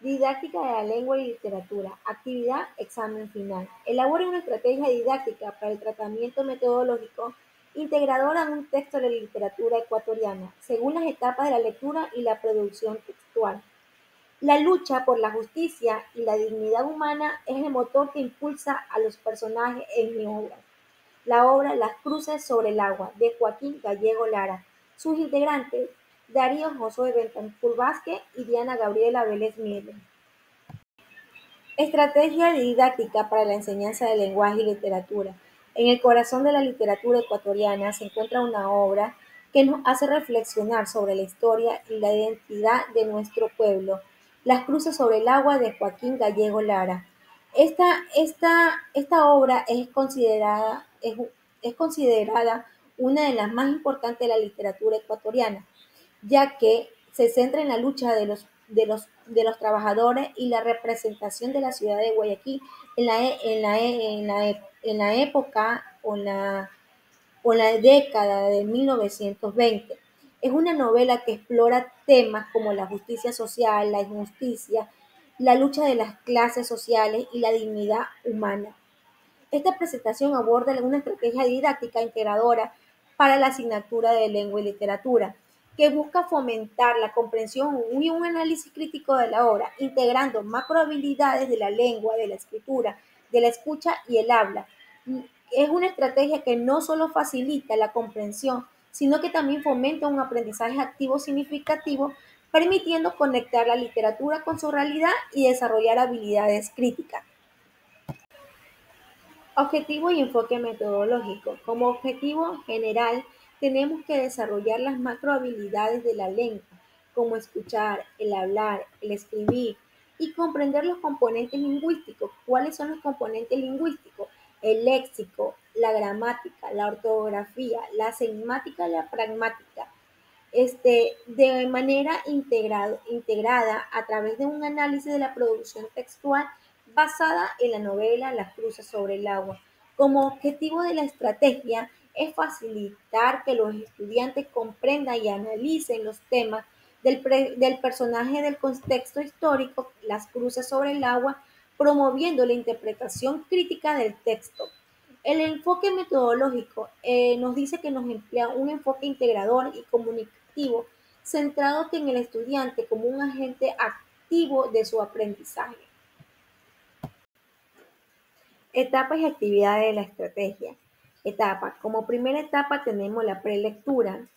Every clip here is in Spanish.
Didáctica de la lengua y literatura. Actividad, examen final. Elabora una estrategia didáctica para el tratamiento metodológico integradora de un texto de literatura ecuatoriana, según las etapas de la lectura y la producción textual. La lucha por la justicia y la dignidad humana es el motor que impulsa a los personajes en mi obra. La obra Las cruces sobre el agua, de Joaquín Gallego Lara. Sus integrantes, Darío Josué Bentancur Vázquez y Diana Gabriela Vélez Miele. Estrategia didáctica para la enseñanza del lenguaje y literatura. En el corazón de la literatura ecuatoriana se encuentra una obra que nos hace reflexionar sobre la historia y la identidad de nuestro pueblo. Las cruces sobre el agua, de Joaquín Gallego Lara. Esta obra es considerada una de las más importantes de la literatura ecuatoriana, ya que se centra en la lucha de los trabajadores y la representación de la ciudad de Guayaquil en la época o la década de 1920. Es una novela que explora temas como la justicia social, la injusticia, la lucha de las clases sociales y la dignidad humana. Esta presentación aborda una estrategia didáctica integradora para la asignatura de lengua y literatura, que busca fomentar la comprensión y un análisis crítico de la obra, integrando macrohabilidades de la lengua, de la escritura, de la escucha y el habla. Es una estrategia que no solo facilita la comprensión, sino que también fomenta un aprendizaje activo significativo, permitiendo conectar la literatura con su realidad y desarrollar habilidades críticas. Objetivo y enfoque metodológico. Como objetivo general, tenemos que desarrollar las macrohabilidades de la lengua, como escuchar, el hablar, el escribir y comprender los componentes lingüísticos. ¿Cuáles son los componentes lingüísticos? El léxico, la gramática, la ortografía, la semántica y la pragmática. De manera integrada a través de un análisis de la producción textual basada en la novela Las cruces sobre el agua. Como objetivo de la estrategia es facilitar que los estudiantes comprendan y analicen los temas del personaje del contexto histórico, Las cruces sobre el agua, promoviendo la interpretación crítica del texto. El enfoque metodológico nos dice que nos emplea un enfoque integrador y comunicativo centrado en el estudiante como un agente activo de su aprendizaje. Etapas y actividades de la estrategia. Etapa. Como primera etapa tenemos la prelectura.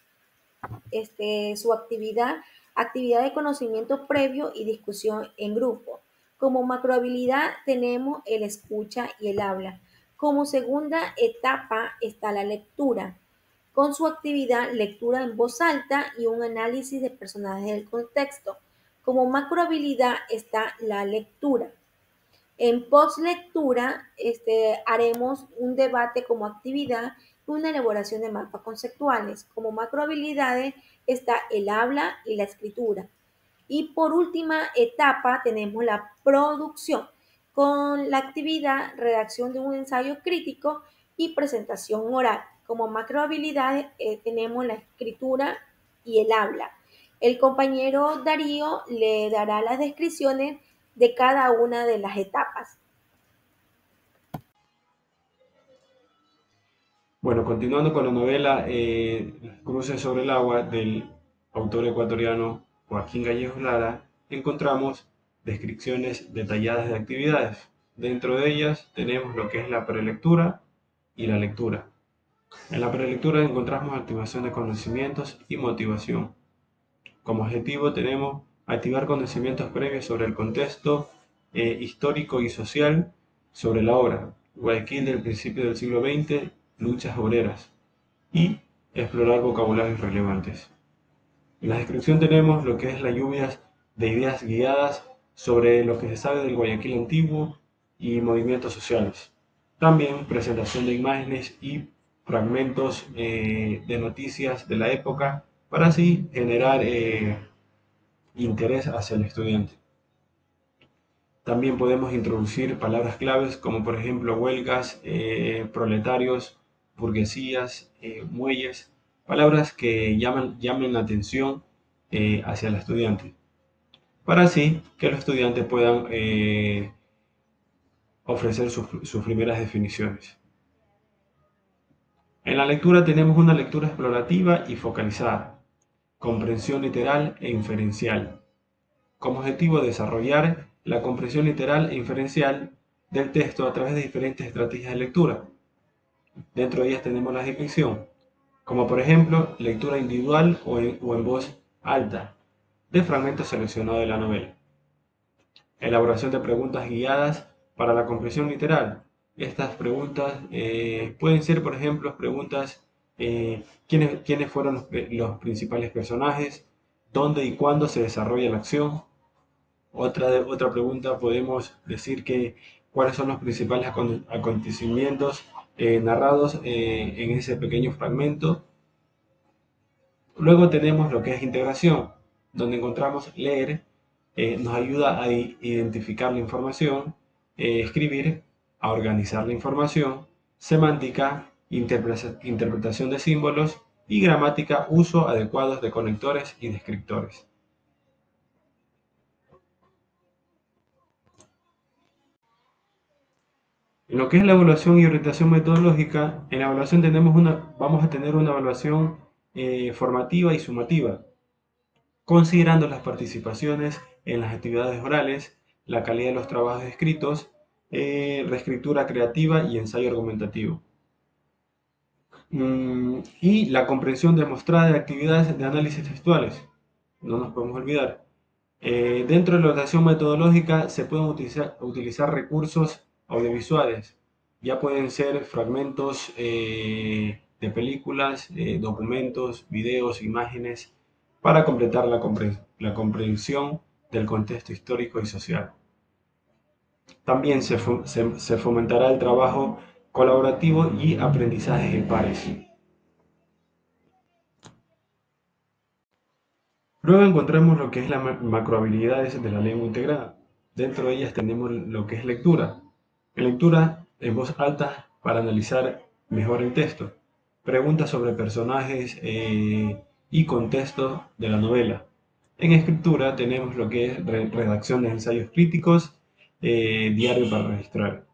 Su actividad de conocimiento previo y discusión en grupo. Como macrohabilidad tenemos el escucha y el habla. Como segunda etapa está la lectura, con su actividad lectura en voz alta y un análisis de personajes del contexto. Como macrohabilidad está la lectura. En postlectura haremos un debate como actividad y una elaboración de mapas conceptuales. Como macrohabilidades está el habla y la escritura. Y por última etapa tenemos la producción, con la actividad redacción de un ensayo crítico y presentación oral. Como macrohabilidades tenemos la escritura y el habla. El compañero Darío le dará las descripciones de cada una de las etapas. Bueno, continuando con la novela Cruces sobre el agua del autor ecuatoriano Joaquín Gallegos Lara, encontramos descripciones detalladas de actividades. Dentro de ellas tenemos lo que es la prelectura y la lectura. En la prelectura encontramos activación de conocimientos y motivación. Como objetivo tenemos activar conocimientos previos sobre el contexto histórico y social sobre la obra, Guayaquil del principio del siglo XX, luchas obreras, y explorar vocabularios relevantes. En la descripción tenemos lo que es la lluvia de ideas guiadas sobre lo que se sabe del Guayaquil antiguo y movimientos sociales. También presentación de imágenes y fragmentos de noticias de la época para así generar interés hacia el estudiante. También podemos introducir palabras claves como por ejemplo huelgas, proletarios, burguesías, muelles, palabras que llamen la atención hacia el estudiante. para así que los estudiantes puedan ofrecer sus primeras definiciones. En la lectura tenemos una lectura explorativa y focalizada, comprensión literal e inferencial. Como objetivo, desarrollar la comprensión literal e inferencial del texto a través de diferentes estrategias de lectura. Dentro de ellas tenemos la descripción, como por ejemplo lectura individual o en voz alta de fragmentos seleccionados de la novela. Elaboración de preguntas guiadas para la comprensión literal. Estas preguntas pueden ser, por ejemplo, preguntas ¿quiénes fueron los principales personajes? ¿Dónde y cuándo se desarrolla la acción? Otra pregunta podemos decir que cuáles son los principales acontecimientos narrados en ese pequeño fragmento. Luego tenemos lo que es integración, donde encontramos leer, nos ayuda a identificar la información, escribir, a organizar la información, semántica, interpretación de símbolos y gramática, uso adecuados de conectores y descriptores. En lo que es la evaluación y orientación metodológica, en la evaluación vamos a tener una evaluación formativa y sumativa, considerando las participaciones en las actividades orales, la calidad de los trabajos escritos, reescritura creativa y ensayo argumentativo. Y la comprensión demostrada de actividades de análisis textuales. No nos podemos olvidar. Dentro de la orientación metodológica se pueden utilizar recursos audiovisuales. Ya pueden ser fragmentos de películas, documentos, videos, imágenes, para completar la comprensión del contexto histórico y social. También se fomentará el trabajo colaborativo y aprendizaje en pares. Luego encontramos lo que es las macrohabilidades de la lengua integrada. Dentro de ellas tenemos lo que es lectura. En lectura en voz alta para analizar mejor el texto. Preguntas sobre personajes y contexto de la novela. En escritura tenemos lo que es redacción de ensayos críticos, diario para registrar.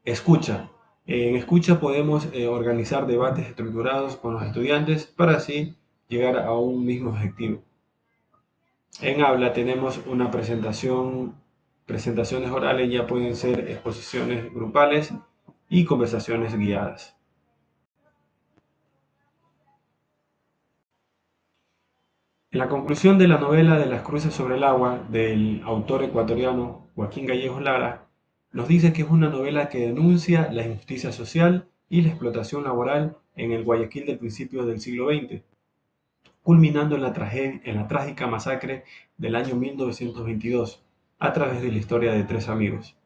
Escucha. En escucha podemos organizar debates estructurados con los estudiantes para así llegar a un mismo objetivo. En habla tenemos una presentaciones orales, ya pueden ser exposiciones grupales y conversaciones guiadas. En la conclusión de la novela de Las cruces sobre el agua del autor ecuatoriano Joaquín Gallego Lara, nos dice que es una novela que denuncia la injusticia social y la explotación laboral en el Guayaquil del principio del siglo XX, culminando en la trágica masacre del año 1922, a través de la historia de tres amigos.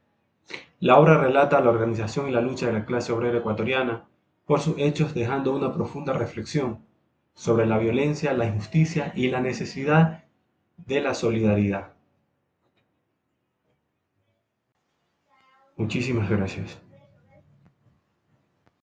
La obra relata la organización y la lucha de la clase obrera ecuatoriana por sus hechos, dejando una profunda reflexión sobre la violencia, la injusticia y la necesidad de la solidaridad. Muchísimas gracias.